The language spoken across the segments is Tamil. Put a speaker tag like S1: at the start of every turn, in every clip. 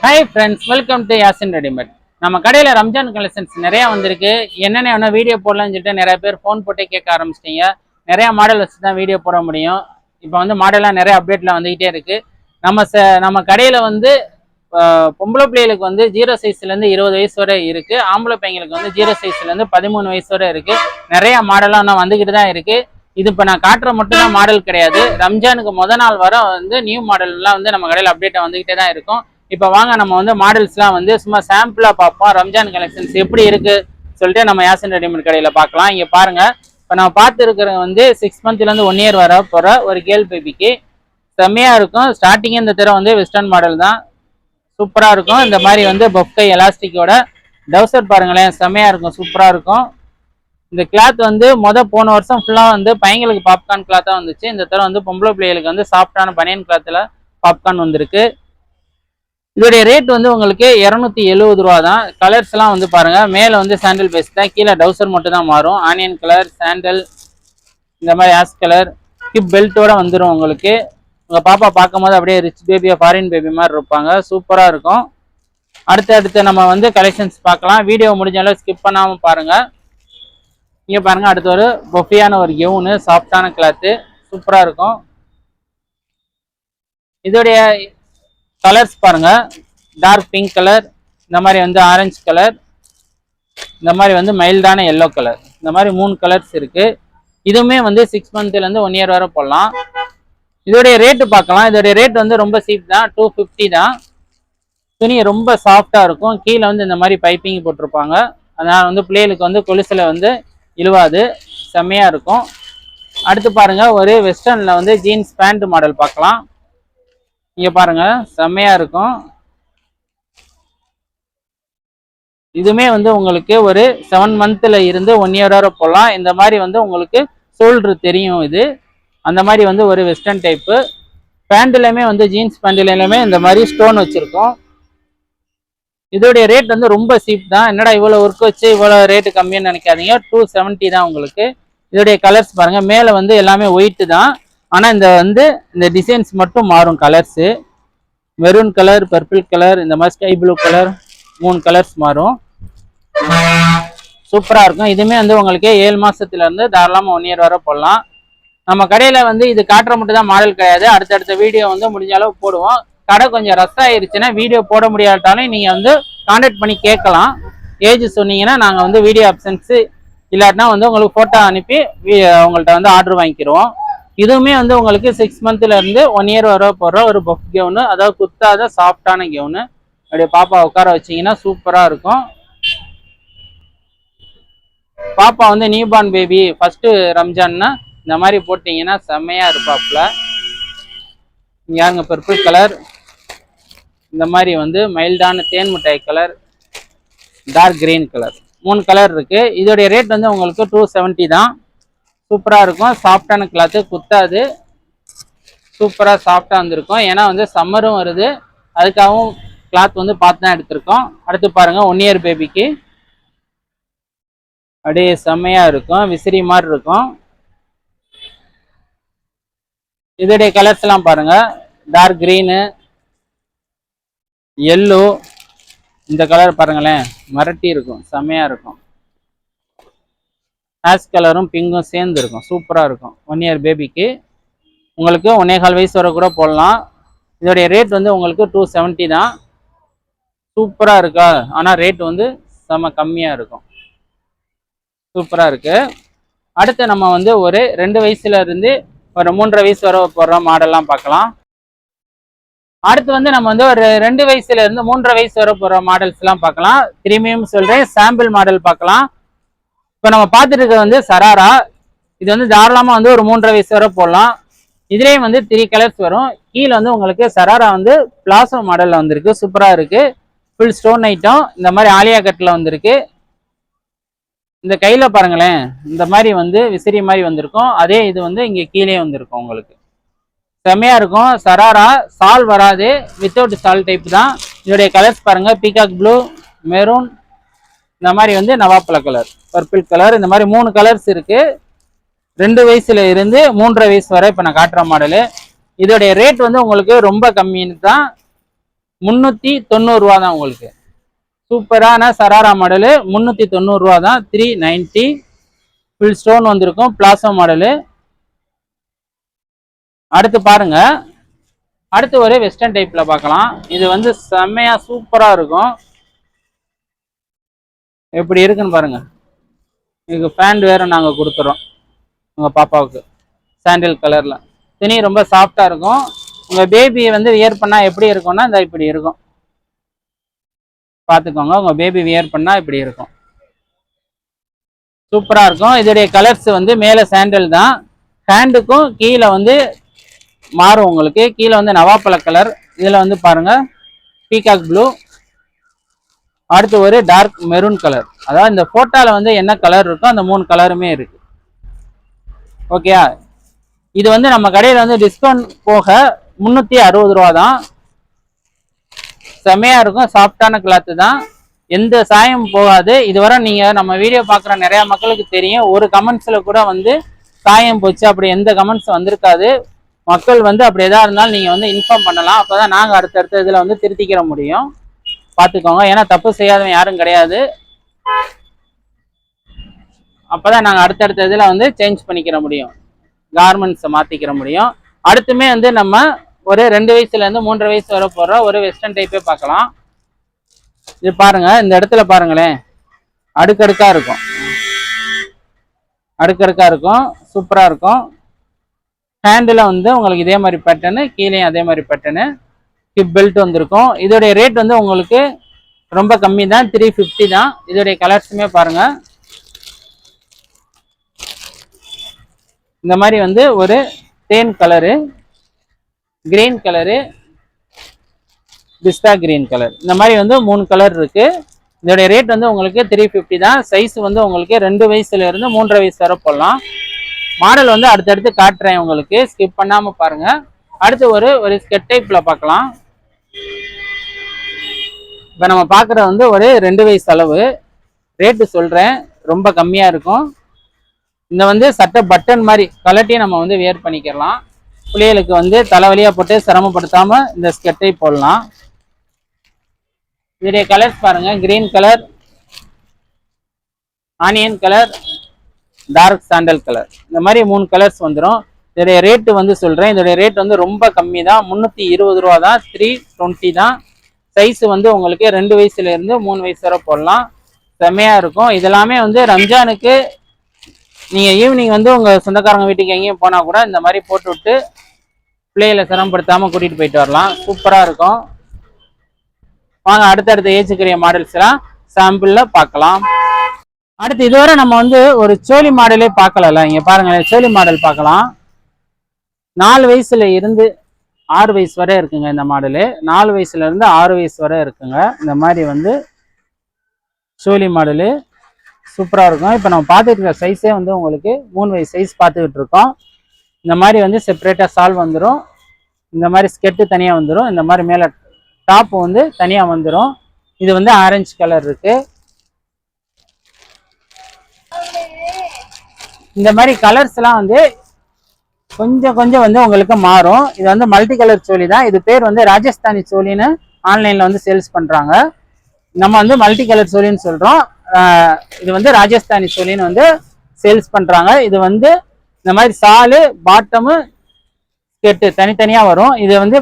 S1: Hi friends, welcome to Yasin readymade. நம்ம கடையில் ரம்ஜான் கலெக்ஷன்ஸ் நிறையா வந்திருக்கு. என்னென்ன வேணால் வீடியோ போடலாம்னு சொல்லிட்டு நிறைய பேர் ஃபோன் போட்டே கேட்க ஆரம்பிச்சிட்டிங்க. நிறையா மாடல் வச்சு தான் வீடியோ போட முடியும். இப்போ வந்து மாடலாக நிறைய அப்டேட்டில் வந்துக்கிட்டே இருக்குது. நம்ம கடையில் வந்து பொம்பளை பிள்ளைகளுக்கு வந்து 0 சைஸ்லேருந்து 20 வயசு வரை இருக்குது. ஆம்பளை பையங்களுக்கு வந்து 0 சைஸ்லேருந்து 13 வயசு வரை இருக்குது. நிறையா மாடலாக இன்னும் வந்துக்கிட்டு தான் இருக்குது. இது இப்போ நான் காட்டுற மட்டும்தான் மாடல் கிடையாது. ரம்ஜானுக்கு நாள் வர வந்து நியூ மாடல்லாம் வந்து நம்ம கடையில் அப்டேட்டை வந்துக்கிட்டே தான் இருக்கும். இப்போ வாங்க நம்ம வந்து மாடல்ஸ்லாம் வந்து சும்மா சாம்பிளாக பார்ப்போம். ரம்ஜான் கலெக்ஷன்ஸ் எப்படி இருக்குது சொல்லிட்டு நம்ம யாசின் ரெடிமேட் கடையில் பார்க்கலாம். இங்கே பாருங்கள், இப்போ நம்ம பார்த்துருக்கிற வந்து 6 மந்த்லேருந்து 1 இயர் வர போகிற ஒரு கேர்ள் பேபிக்கு செம்மையாக இருக்கும். ஸ்டார்டிங்கே இந்த தடவை வந்து வெஸ்டர்ன் மாடல் தான், சூப்பராக இருக்கும். இந்த மாதிரி வந்து பொஃப்கை எலாஸ்டிக்கோட டவுசர் பாருங்களேன், செம்மையாக இருக்கும், சூப்பராக இருக்கும். இந்த கிளாத் வந்து போன வருஷம் ஃபுல்லாக வந்து பையங்களுக்கு பாப்கார்ன் கிளாத்தாக வந்துச்சு. இந்த தடவை வந்து பொம்பளை பிள்ளைகளுக்கு வந்து சாஃப்டான பனியன் கிளாத்தில் பாப்கார்ன் வந்திருக்கு. இதோடைய ரேட் வந்து உங்களுக்கு 270 ரூபா தான். கலர்ஸ்லாம் வந்து பாருங்கள், மேலே வந்து சாண்டல் பேஸ் தான், கீழே டவுசர் மட்டும் தான் மாறும். ஆனியன் கலர், சாண்டல், இந்த மாதிரி ஆஷ் கலர், ஹிப் பெல்ட்டோட வந்துடும். உங்களுக்கு உங்கள் பாப்பா பார்க்கும் போது அப்படியே ரிச் பேபியாக ஃபாரின் பேபி மாதிரி இருப்பாங்க, சூப்பராக இருக்கும். அடுத்து நம்ம வந்து கலெக்ஷன்ஸ் பார்க்கலாம். வீடியோ முடிஞ்ச அளவு ஸ்கிப் பண்ணாமல் பாருங்கள். இங்கே பாருங்கள், அடுத்து ஒரு பொஃபியான ஒரு கெவுனு, சாஃப்டான கிளாத்து, சூப்பராக இருக்கும். இதோடைய கலர்ஸ் பாருங்க, டார்க் பிங்க் கலர், இந்த மாதிரி வந்து ஆரஞ்சு கலர், இந்த மாதிரி வந்து மைல்டான எல்லோ கலர், இந்த மாதிரி 3 கலர்ஸ் இருக்கு. இதுவுமே வந்து 6 மந்த்லேருந்து 1 இயர் வரை போடலாம். இதோடைய ரேட்டு பார்க்கலாம். இதோடைய ரேட் வந்து ரொம்ப சீப் தான், 250 தான். துணி ரொம்ப சாஃப்டாக இருக்கும். கீழே வந்து இந்த மாதிரி பைப்பிங் போட்டிருப்பாங்க. அதனால் வந்து பிள்ளைகளுக்கு வந்து கொலுசில் வந்து இழுவாது, செம்மையாக இருக்கும். அடுத்து பாருங்க, ஒரு வெஸ்டர்னில் வந்து ஜீன்ஸ் பேண்ட் மாடல் பார்க்கலாம். இங்க பாருங்க, செம்மையா இருக்கும். இதுமே வந்து உங்களுக்கு ஒரு 7 மந்த்ல இருந்து 1 இயர் வரை போடலாம். இந்த மாதிரி வந்து உங்களுக்கு ஷோல்டர் தெரியும். இது அந்த மாதிரி வந்து ஒரு வெஸ்டர்ன் டைப்பு. பேண்ட்லையுமே வந்து ஜீன்ஸ் பேண்ட்லையுமே இந்த மாதிரி ஸ்டோன் வச்சிருக்கோம். இதோடைய ரேட் வந்து ரொம்ப சீப் தான். என்னடா இவ்வளோ ஒர்க் வச்சு இவ்வளோ ரேட்டு கம்மின்னு நினைக்காதீங்க, 270 தான் உங்களுக்கு. இதோடைய கலர்ஸ் பாருங்க, மேலே வந்து எல்லாமே ஒயிட்டு தான், ஆனால் இந்த டிசைன்ஸ் மட்டும் மாறும். Colours maroon colour, purple colour, இந்த மாதிரி ஸ்கை ப்ளூ கலர், 3 கலர்ஸ் மாறும். சூப்பராக இருக்கும். இதுவுமே வந்து உங்களுக்கு 7 மாதத்துலேருந்து தாராளமாக 1 இயர் வரை போடலாம். நம்ம கடையில் வந்து இது காட்டுற மட்டும் தான் மாடல் கிடையாது. அடுத்தடுத்த வீடியோ வந்து முடிஞ்ச அளவு போடுவோம். கடை கொஞ்சம் ரஷ் ஆயிருச்சுன்னா வீடியோ போட முடியாட்டாலும் நீங்கள் வந்து கான்டாக்ட் பண்ணி கேட்கலாம். ஏஜ் சொன்னீங்கன்னா நாங்கள் வந்து வீடியோ ஆப்ஷன்ஸு இல்லாட்டினா வந்து உங்களுக்கு ஃபோட்டோ அனுப்பி உங்கள்கிட்ட வந்து ஆர்டர் வாங்கிக்கிடுவோம். இதுவுமே வந்து உங்களுக்கு 6 மந்த்லேருந்து 1 இயர் வரை போடுற ஒரு பஃப் கெவுனு, அதாவது குத்தாத சாஃப்டான கெவுனு. அப்படியே பாப்பா உட்கார வச்சிங்கன்னா சூப்பராக இருக்கும். பாப்பா வந்து நியூபார்ன் பேபி ஃபஸ்ட்டு ரம்ஜான்னா இந்த மாதிரி போட்டிங்கன்னா செம்மையாக இருப்பாப்புல. இங்கே யாருங்க, பர்பிள் கலர், இந்த மாதிரி வந்து மைல்டான தேன் மிட்டாய் colour, dark green colour, 3 colour இருக்குது. இதோடைய ரேட் வந்து உங்களுக்கு 270 தான். சூப்பராக இருக்கும். சாஃப்டான கிளாத்து, குத்தாது, சூப்பராக சாஃப்டாக வந்துருக்கும். ஏன்னா வந்து சம்மரும் வருது, அதுக்காகவும் கிளாத் வந்து பார்த்து தான் எடுத்திருக்கோம். அடுத்து பாருங்கள், 1 இயர் பேபிக்கு அப்படியே செம்மையாக இருக்கும், விசிறி மாதிரி இருக்கும். இதோடைய கலர்ஸ்லாம் பாருங்கள், டார்க் க்ரீனு, எல்லோ, இந்த கலர் பாருங்களேன், மரட்டி இருக்கும், செம்மையாக இருக்கும். ஆஷ் கலரும் பிங்கும் சேர்ந்து இருக்கும், சூப்பராக இருக்கும். 1 இயர் பேபிக்கு உங்களுக்கு 1.25 வயசு வரை கூட போடலாம். இதோடைய ரேட் வந்து உங்களுக்கு 270 தான். சூப்பராக இருக்கா? ஆனால் ரேட் வந்து செம்ம கம்மியாக இருக்கும், சூப்பராக இருக்கு. அடுத்து நம்ம வந்து ஒரு 2 வயசுல இருந்து ஒரு 3.5 வயசு வரை போடுற மாடல்லாம் பார்க்கலாம். அடுத்து வந்து நம்ம வந்து ஒரு 2 வயசுல இருந்து 3.5 வயசு வரை போடுற மாடல்ஸ்லாம் பார்க்கலாம். திரும்பியும் சொல்கிறேன், சாம்பிள் மாடல் பார்க்கலாம். இப்போ நம்ம பார்த்துட்டு இருக்கிறது வந்து சராரா. இது வந்து தாராளமாக வந்து ஒரு 3.5 வயசு வரை போடலாம். இதுலேயும் வந்து 3 கலர்ஸ் வரும். கீழே வந்து உங்களுக்கு சராரா வந்து பிளாசோ மாடலில் வந்திருக்கு, சூப்பராக இருக்குது. ஃபுல் ஸ்டோன் ஐட்டம், இந்த மாதிரி ஆலியா கட்டில் வந்திருக்கு. இந்த கையில் பாருங்களேன், இந்த மாதிரி வந்து விசிறி மாதிரி வந்திருக்கும். அதே இது வந்து இங்கே கீழே வந்திருக்கும். உங்களுக்கு செம்மையாக இருக்கும். சராரா சால் வராது, வித்தவுட் சால் டைப் தான். இதோடைய கலர்ஸ் பாருங்கள், பீகாக் ப்ளூ, மெரூன், இந்த மாதிரி வந்து நவாப்பழ கலர், பர்பிள் கலர், இந்த மாதிரி 3 கலர்ஸ் இருக்குது. 2 வயசுல இருந்து 3.5 வயசு வரை இப்போ நான் காட்டுற மாடலு. இதோடைய ரேட் வந்து உங்களுக்கு ரொம்ப கம்மின்னு தான். 390 ரூபா தான் உங்களுக்கு. சூப்பரான சராரா மாடலு 390 ரூபா தான். 390 ஃபுல் ஸ்டோன் வந்திருக்கும், பிளாசோ மாடலு. அடுத்து பாருங்க, அடுத்து ஒரு வெஸ்டர்ன் டைப்ல பார்க்கலாம். இது வந்து செம்மையா சூப்பரா இருக்கும். எப்படி இருக்குன்னு பாருங்க. இதுக்கு பேண்ட் வேற நாங்க கொடுத்துறோம் உங்க பாப்பாவுக்கு, சாண்டில் கலர்ல. துணி ரொம்ப சாஃப்டா இருக்கும். உங்க பேபி வந்து வியர் பண்ணா எப்படி இருக்கும்னா இந்த இப்படி இருக்கும். பார்த்துக்கோங்க, உங்க பேபி வியர் பண்ணா இப்படி இருக்கும். சூப்பரா இருக்கும். இதோடைய கலர்ஸ் வந்து மேலே சாண்டல் தான், ஹேண்டுக்கும் கீழே வந்து மாறும் உங்களுக்கு. கீழே வந்து நவாப்பழ கலர், இதில் வந்து பாருங்க பீகாக் ப்ளூ, அடுத்து ஒரு டார்க் மெரூன் கலர். அதாவது இந்த போட்டோல வந்து என்ன கலர் இருக்கோ அந்த 3 கலருமே இருக்கு. ஓகேயா? இது வந்து நம்ம கடையில் வந்து டிஸ்கவுண்ட் போக 360 ரூபா தான். செமையா இருக்கும், சாஃப்டான கிளாத்து தான், எந்த சாயம் போகாது. இதுவரை நீங்க நம்ம வீடியோ பார்க்குற நிறைய மக்களுக்கு தெரியும், ஒரு கமெண்ட்ஸ்ல கூட வந்து சாயம் போச்சு அப்படி எந்த கமெண்ட்ஸ் வந்திருக்காது. மக்கள் வந்து அப்படி எதா இருந்தாலும் நீங்க வந்து இன்ஃபார்ம் பண்ணலாம். அப்பதான் நாங்க அடுத்தடுத்த இதுல வந்து திருத்திக்கிற முடியும். பார்த்துக்கோங்க, ஏன்னா தப்பு செய்யாதவன் யாரும் கிடையாது. அப்பதான் நாங்க அடுத்தடுத்த இதுல வந்து சேஞ்ச் பண்ணிக்கிற முடியும், கார்மெண்ட்ஸை மாத்திக்கிற முடியும். அடுத்துமே வந்து நம்ம ஒரு 2 வயசுல இருந்து 3 வயசு வரை போடுற ஒரு வெஸ்டர்ன் டைப்பே பார்க்கலாம். இது பாருங்க, இந்த இடத்துல பாருங்களேன், அடுக்கடுக்கா இருக்கும், அடுக்கடுக்கா இருக்கும், சூப்பரா இருக்கும். ஹேண்டில் வந்து உங்களுக்கு இதே மாதிரி பேட்டர்னு, கீழேயும் அதே மாதிரி பேட்டர்னு, ஹிப் பெல்ட் வந்திருக்கும். இதோடைய ரேட் வந்து உங்களுக்கு ரொம்ப கம்மி தான், 350 தான். இதோடைய கலர்ஸுமே பாருங்க, இந்த மாதிரி வந்து ஒரு தேன் கலரு, கிரீன் கலரு, பிஸ்தா கிரீன் கலர், இந்த மாதிரி வந்து 3 கலர் இருக்கு. இதோடைய ரேட் வந்து உங்களுக்கு 350 தான். சைஸ் வந்து உங்களுக்கு 2 வயசுல இருந்து 3.5 வயசு வரை போடலாம். மாடல் வந்து அடுத்தடுத்து காட்டுறேன் உங்களுக்கு, ஸ்கிப் பண்ணாம பாருங்க. அடுத்து ஒரு ஸ்கெட் டைப்ல பார்க்கலாம். இப்போ நம்ம பார்க்குறது வந்து ஒரு 2 வயசு அளவு. ரேட்டு சொல்றேன், ரொம்ப கம்மியா இருக்கும். இந்த வந்து சட்டை பட்டன் மாதிரி கலட்டி நம்ம வந்து வியர் பண்ணிக்கலாம். பிள்ளைகளுக்கு வந்து தலைவலியா போட்டு சிரமப்படுத்தாம இந்த ஸ்கெட்டை போடலாம். இதோடைய கலர்ஸ் பாருங்க, green colour, onion colour, dark sandal colour, இந்த மாதிரி 3 கலர்ஸ் வந்துடும். இதோடைய ரேட்டு வந்து சொல்றேன், இதோடைய ரேட் வந்து ரொம்ப கம்மி தான், 320 ரூபா தான், 320 தான். சைஸ் வந்து உங்களுக்கு 2 வயசுல இருந்து 3 வயசு வரை போடலாம். செம்மையா இருக்கும். இதெல்லாமே வந்து ரம்ஜானுக்கு நீங்க ஈவினிங் வந்து உங்க சொந்தக்காரங்க வீட்டுக்கு எங்கேயும் போனா கூட இந்த மாதிரி போட்டு விட்டு பிள்ளைகளை சிரமப்படுத்தாம கூட்டிட்டு போயிட்டு வரலாம். சூப்பரா இருக்கும். வாங்க அடுத்தடுத்த ஏஜுக்குரிய மாடல்ஸ் எல்லாம் சாம்பிள்ல பார்க்கலாம். அடுத்து இதுவரை நம்ம வந்து ஒரு சோழி மாடலே பார்க்கல. இங்க பாருங்களேன், சோழி மாடல் பார்க்கலாம். 4 வயசுல இருந்து 6 வயசு வரை இருக்குங்க இந்த மாடலு. 4 வயசுல இருந்து 6 வயசு வரை இருக்குங்க இந்த மாதிரி வந்து சோழி மாடலு. சூப்பரா இருக்கும். இப்போ நம்ம பார்த்துட்டு இருக்க சைஸே வந்து உங்களுக்கு 3 வயசு சைஸ் பார்த்துக்கிட்டு இருக்கோம். இந்த மாதிரி வந்து செப்பரேட்டா சால் வந்துடும், இந்த மாதிரி ஸ்கெட்டு தனியா வந்துடும், இந்த மாதிரி மேல டாப் வந்து தனியா வந்துடும். இது வந்து ஆரஞ்சு கலர் இருக்கு. இந்த மாதிரி கலர்ஸ் எல்லாம் வந்து கொஞ்சம் கொஞ்சம் வந்து உங்களுக்கு மாறும். இது வந்து மல்டி கலர் சோழி தான். இது பேர் வந்து ராஜஸ்தானி சோழின்னு ஆன்லைன்ல வந்து சேல்ஸ் பண்றாங்க. நம்ம வந்து மல்டி கலர் சோழின்னு சொல்றோம். இது வந்து ராஜஸ்தானி சோழின்னு வந்து சேல்ஸ் பண்றாங்க. இது வந்து இந்த மாதிரி சாலு பாட்டமு ஸ்கெட்டு தனித்தனியா வரும். இது வந்து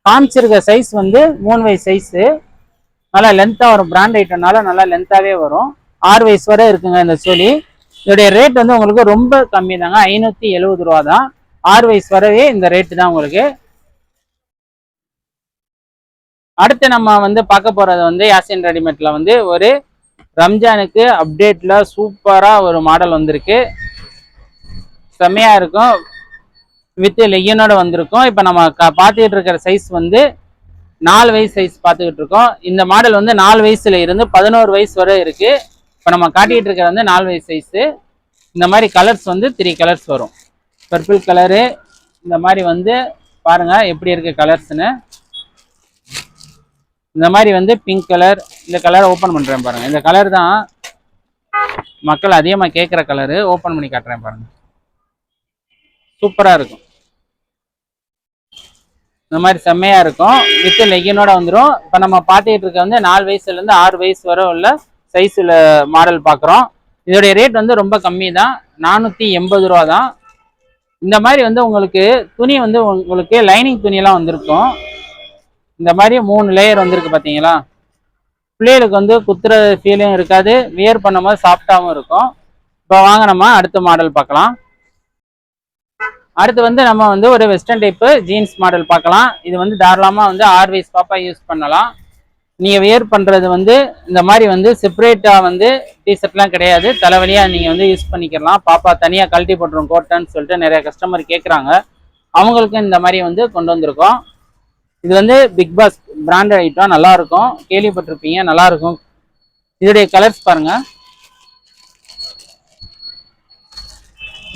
S1: காமிச்சிருக்க சைஸ் வந்து 3 வயசு சைஸு, நல்லா லென்த்தா வரும். பிராண்ட் ஐட்டம்னால நல்லா லென்த்தாவே வரும். 6 வயசு வரை இருக்குங்க இந்த சோழி. இதோடைய ரேட் வந்து உங்களுக்கு ரொம்ப கம்மி தாங்க, 570 ரூபா தான். 6 வயசு வரவே இந்த ரேட்டு தான் உங்களுக்கு. அடுத்து நம்ம வந்து பார்க்க போறது வந்து யாசின் ரெடிமேட்ல வந்து ஒரு ரம்ஜானுக்கு அப்டேட்ல சூப்பரா ஒரு மாடல் வந்திருக்கு. செம்மையா இருக்கும், வித் லெகினோட வந்திருக்கும். இப்போ நம்ம பார்த்துக்கிட்டு இருக்கிற சைஸ் வந்து 4 வயசு சைஸ் பார்த்துக்கிட்டு இருக்கோம். இந்த மாடல் வந்து 4 வயசுல இருந்து 11 வயசு வரை இருக்கு. இப்போ நம்ம காட்டிக்கிட்டு இருக்கிற வந்து 4 வயசு சைஸு. இந்த மாதிரி கலர்ஸ் வந்து 3 கலர்ஸ் வரும். பர்பிள் கலரு, இந்த மாதிரி வந்து பாருங்க எப்படி இருக்கு கலர்ஸ்னு. இந்த மாதிரி வந்து பிங்க் கலர், இந்த கலரை ஓப்பன் பண்றேன் பாருங்க. இந்த கலர் தான் மக்கள் அதிகமாக கேட்குற கலரு. ஓப்பன் பண்ணி காட்டுறேன் பாருங்க, சூப்பரா இருக்கும். இந்த மாதிரி செம்மையா இருக்கும். வித் லெகினோட வந்துடும். இப்போ நம்ம பார்த்துக்கிட்டு இருக்க வந்து 4 வயசுலேருந்து 6 வயசு வரை உள்ள சைஸில் மாடல் பார்க்குறோம். இதோடைய ரேட் வந்து ரொம்ப கம்மி தான், 480 ரூபா தான். இந்த மாதிரி வந்து உங்களுக்கு துணி வந்து உங்களுக்கு லைனிங் துணியெல்லாம் வந்திருக்கும். இந்த மாதிரி 3 லேயர் வந்திருக்கு பார்த்தீங்களா. பிள்ளைகளுக்கு வந்து குத்துற ஃபீலும் இருக்காது, வியர் பண்ணும்போது சாஃப்டாகவும் இருக்கும். இப்போ வாங்க நம்ம அடுத்த மாடல் பார்க்கலாம். அடுத்து வந்து நம்ம வந்து ஒரு வெஸ்டர்ன் டைப்பு ஜீன்ஸ் மாடல் பார்க்கலாம். இது வந்து தாராளமாக வந்து 6 வயசு பாப்பா யூஸ் பண்ணலாம். நீங்கள் வியர் பண்ணுறது வந்து இந்த மாதிரி வந்து செப்பரேட்டாக வந்து டிஷர்ட்லாம் கிடையாது, தலைவலியாக நீங்கள் வந்து யூஸ் பண்ணிக்கலாம். பாப்பா தனியாக கழட்டி போட்டுரும் கோட்டன்னு சொல்லிட்டு நிறைய கஸ்டமர் கேட்குறாங்க. அவங்களுக்கும் இந்த மாதிரி வந்து கொண்டு வந்திருக்கோம். இது வந்து பிக் பாஸ் பிராண்டட் ஐட்டம், நல்லாயிருக்கும், கேள்விப்பட்டிருப்பீங்க, நல்லாயிருக்கும். இதோடைய கலர்ஸ் பாருங்கள்.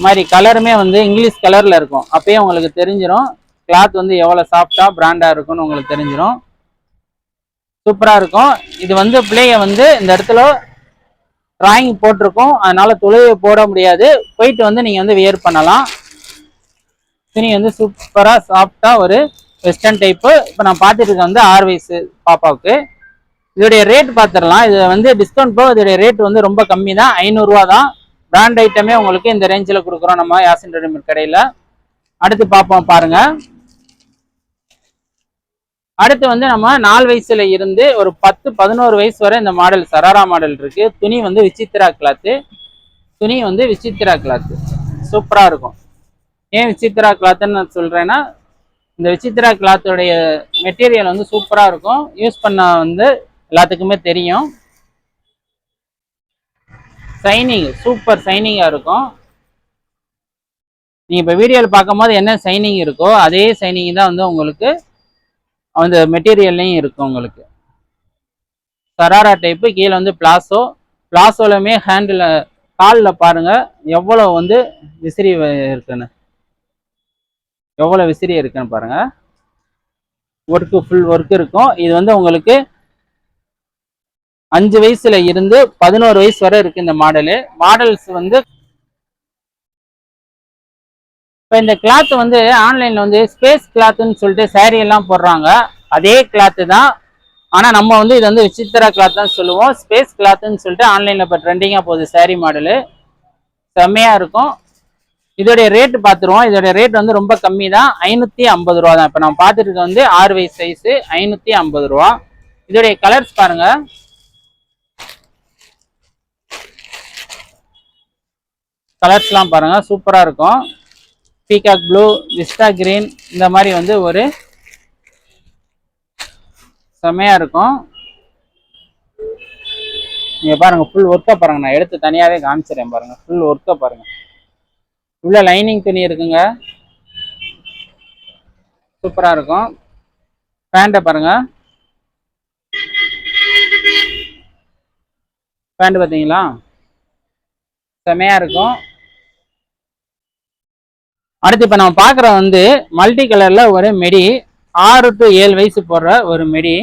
S1: மாதிரி கலருமே வந்து இங்கிலீஷ் கலரில் இருக்கும். அப்பயே உங்களுக்கு தெரிஞ்சிடும் கிளாத் வந்து எவ்வளோ சாஃப்டாக பிராண்டாக இருக்கும்னு உங்களுக்கு தெரிஞ்சிடும். சூப்பராக இருக்கும். இது வந்து பிள்ளைய வந்து இந்த இடத்துல டிராயிங் போட்டிருக்கோம், அதனால துளையை போட முடியாது, போயிட்டு வந்து நீங்கள் வந்து வியர் பண்ணலாம். துணி வந்து சூப்பராக சாஃப்டாக ஒரு வெஸ்டர்ன் டைப்பு. இப்போ நான் பார்த்துட்டு இருக்க வந்து 6 வயசு பாப்பாவுக்கு. இதோடைய ரேட் பார்த்துடலாம். இது வந்து டிஸ்கவுண்ட் போக இதோடைய ரேட் வந்து ரொம்ப கம்மி தான், 500 ரூபா தான். பிராண்ட் ஐட்டமே உங்களுக்கு இந்த ரேஞ்சில் கொடுக்குறோம் நம்ம யாசின் ரெடிமேட் கடையில். அடுத்து பார்ப்போம் பாருங்க. அடுத்து வந்து நம்ம 4 வயசுல இருந்து ஒரு 10-11 வயசு வரை இந்த மாடல் சராரா மாடல் இருக்கு. துணி வந்து விசித்திரா கிளாத்து. துணி வந்து விசித்திரா கிளாத்து சூப்பரா இருக்கும். ஏன் விசித்திரா கிளாத்துன்னு நான் சொல்றேன்னா, இந்த விசித்திரா கிளாத்துடைய மெட்டீரியல் வந்து சூப்பரா இருக்கும். யூஸ் பண்ண வந்து எல்லாத்துக்குமே தெரியும். சைனிங் சூப்பர் சைனிங்காக இருக்கும். நீங்கள் இப்போ வீடியோவில் பார்க்கும்போது என்ன சைனிங் இருக்கோ அதே சைனிங் தான் வந்து உங்களுக்கு அந்த மெட்டீரியல்லையும் இருக்கும். உங்களுக்கு சராரா டைப்பு. கீழே வந்து பிளாசோ. பிளாசோலையுமே ஹேண்டில் காலில் பாருங்கள் எவ்வளோ வந்து விசிறி இருக்குன்னு, எவ்வளோ விசிறி இருக்குன்னு பாருங்கள். ஒர்க்கு ஃபுல் ஒர்க் இருக்கும். இது வந்து உங்களுக்கு 5 வயசுல இருந்து 11 வயசு வரை இருக்கு இந்த மாடலு. மாடல்ஸ் வந்து இப்போ இந்த கிளாத் வந்து ஆன்லைன்ல வந்து ஸ்பேஸ் கிளாத்துன்னு சொல்லிட்டு சாரீ எல்லாம் போடுறாங்க, அதே கிளாத்து தான். ஆனால் நம்ம வந்து இது வந்து விசித்திரா கிளாத் தான் சொல்லுவோம். ஸ்பேஸ் கிளாத்துன்னு சொல்லிட்டு ஆன்லைனில் இப்போ ட்ரெண்டிங்காக போகுது சாரீ மாடலு. செம்மையாக இருக்கும். இதோடைய ரேட்டு பார்த்துருவோம். இதோடைய ரேட் வந்து ரொம்ப கம்மி தான், 550 ரூபா தான். இப்போ நம்ம பார்த்துட்டு இருக்க வந்து 6 வயசு சைஸு, 550 ரூபா. இதோடைய கலர்ஸ் பாருங்க. கலர்ஸ்லாம் பாருங்க சூப்பராக இருக்கும். பீகாக் ப்ளூ, விஸ்டா கிரீன், இந்த மாதிரி வந்து ஒரு செம்மையா இருக்கும். நீங்க பாருங்க ஃபுல் ஒர்க்கை பாருங்க. நான் எடுத்து தனியாவே காமிச்சிடறேன் பாருங்க. ஃபுல் ஒர்க்கை பாருங்க. உள்ள லைனிங் துணி இருக்குங்க, சூப்பரா இருக்கும். பேண்ட்டை பாருங்க. பேண்ட் பார்த்தீங்களா, செம்மையா இருக்கும். அடுத்து இப்போ நம்ம பார்க்குற வந்து மல்டி கலரில் ஒரு மெடி, 6 to 7 வயசு போடுற ஒரு மெடி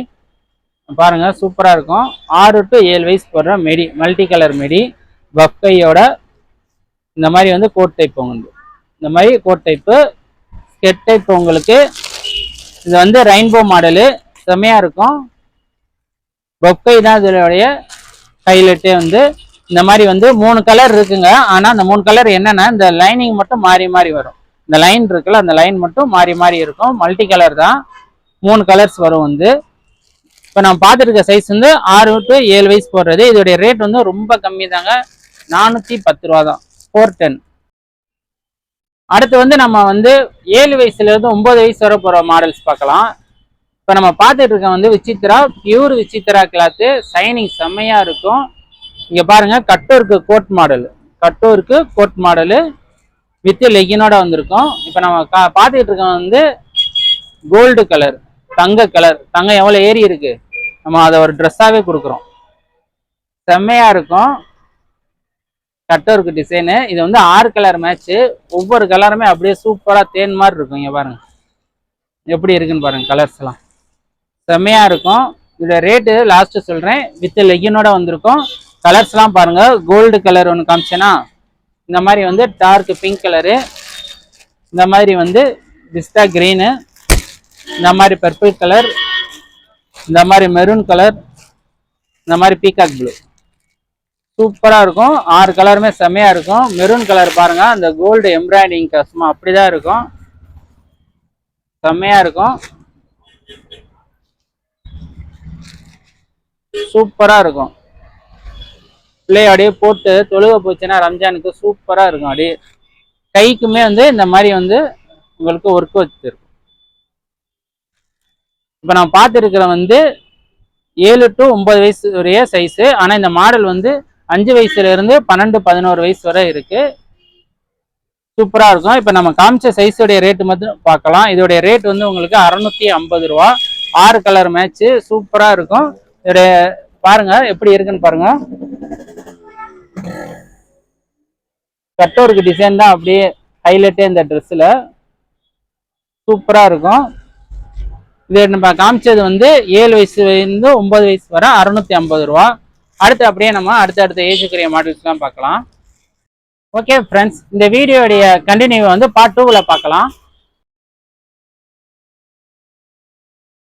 S1: பாருங்க, சூப்பராக இருக்கும். 6 to 7 வயசு போடுற மெடி, மல்டி கலர் மெடி, பஃபையோட. இந்த மாதிரி வந்து கோட் டைப் வந்து இந்த மாதிரி கோட் டைப்பு. ஸ்கெட் டைப் உங்களுக்கு. இது வந்து ரெயின்போ மாடலு, செம்மையாக இருக்கும். பஃபை தான் இதோடைய ஹைலைட்டே. வந்து இந்த மாதிரி வந்து 3 கலர் இருக்குங்க. ஆனால் அந்த 3 கலர் என்னென்னா இந்த லைனிங் மட்டும் மாறி மாறி வரும். இந்த லைன் இருக்குல்ல, அந்த லைன் மட்டும் மாறி மாறி இருக்கும். மல்டி கலர் தான், 3 கலர்ஸ் வரும். வந்து இப்போ நம்ம பார்த்துட்டு இருக்க சைஸ் வந்து 6 to 7 வயசு போடுறது. இதோடைய ரேட் வந்து ரொம்ப கம்மி தாங்க, 410 ரூபா தான், 410. அடுத்து வந்து நம்ம வந்து 7 வயசுலேருந்து 9 வயசு வரை போகிற மாடல்ஸ் பார்க்கலாம். இப்போ நம்ம பார்த்துட்டு இருக்க வந்து Vichitra, pure Vichitra cloth, shining செம்மையாக இருக்கும். இங்கே பாருங்க, கட்டோருக்கு கோட் மாடல், கட்டோருக்கு கோட் மாடலு வித் லெகினோட வந்திருக்கும். இப்போ நம்ம பார்த்துக்கிட்டு இருக்க வந்து கோல்டு கலர், தங்க கலர். தங்கம் எவ்வளோ ஏறி இருக்கு, நம்ம அதை ஒரு ட்ரெஸ்ஸாகவே கொடுக்குறோம். செம்மையாக இருக்கும். கட்டோருக்கு டிசைனு. இது வந்து 6 கலர் மேட்ச்சு. ஒவ்வொரு கலருமே அப்படியே சூப்பராக தேன் மாதிரி இருக்கும். இங்கே பாருங்க எப்படி இருக்குன்னு பாருங்க. கலர்ஸ் எல்லாம் செம்மையாக இருக்கும். இதோட ரேட்டு லாஸ்ட்டு சொல்கிறேன். வித் லெகினோட வந்திருக்கும். கலர்ஸ்லாம் பாருங்க. கோல்டு கலர் ஒன்று காமிச்சேன்னா, இந்த மாதிரி வந்து டார்க் பிங்க் கலரு, இந்த மாதிரி வந்து பிஸ்டா கிரீனு, இந்த மாதிரி பர்பிள் கலர், இந்த மாதிரி மெரூன் கலர், இந்த மாதிரி பீகாக் ப்ளூ சூப்பரா இருக்கும். 6 கலருமே செமையா இருக்கும். மெரூன் கலர் பாருங்க, அந்த கோல்டு எம்ப்ராய்டிங் கஸ்மா அப்படிதான் இருக்கும், செமையா இருக்கும், சூப்பரா இருக்கும். பிள்ளைய அப்படியே போட்டு தொழுக போச்சுன்னா ரம்ஜானுக்கு சூப்பரா இருக்கும். அப்படியே கைக்குமே வந்து இந்த மாதிரி வந்து உங்களுக்கு ஒர்க் வச்சிருக்கும். இப்ப நான் பார்த்துருக்கிற வந்து 7 to 9 வயசு உடைய சைஸு. ஆனா இந்த மாடல் வந்து 5 வயசுல இருந்து 12, 11 வயசு வரை இருக்கு. சூப்பரா இருக்கும். இப்ப நம்ம காமிச்ச சைஸோடைய ரேட்டு மட்டும் பார்க்கலாம். இதோடைய ரேட் வந்து உங்களுக்கு 650 ரூபா. 6 கலர் மேட்ச் சூப்பரா இருக்கும். இதோடைய பாருங்க எப்படி இருக்குன்னு பாருங்க. கட்டோருக்கு டிசைன் தான் அப்படியே ஹைலைட்டே இந்த ட்ரெஸ்ல, சூப்பரா இருக்கும். இது நம்ம காமிச்சது வந்து 7 வயசுல இருந்து 9 வயசு வரை 650 ரூபா. அடுத்து அப்படியே நம்ம அடுத்த ஏஜுக்குரிய மாடல்ஸ்லாம் பார்க்கலாம். ஓகே ஃப்ரெண்ட்ஸ், இந்த வீடியோடைய கண்டினியூ வந்து பார்ட் 2ல பார்க்கலாம்.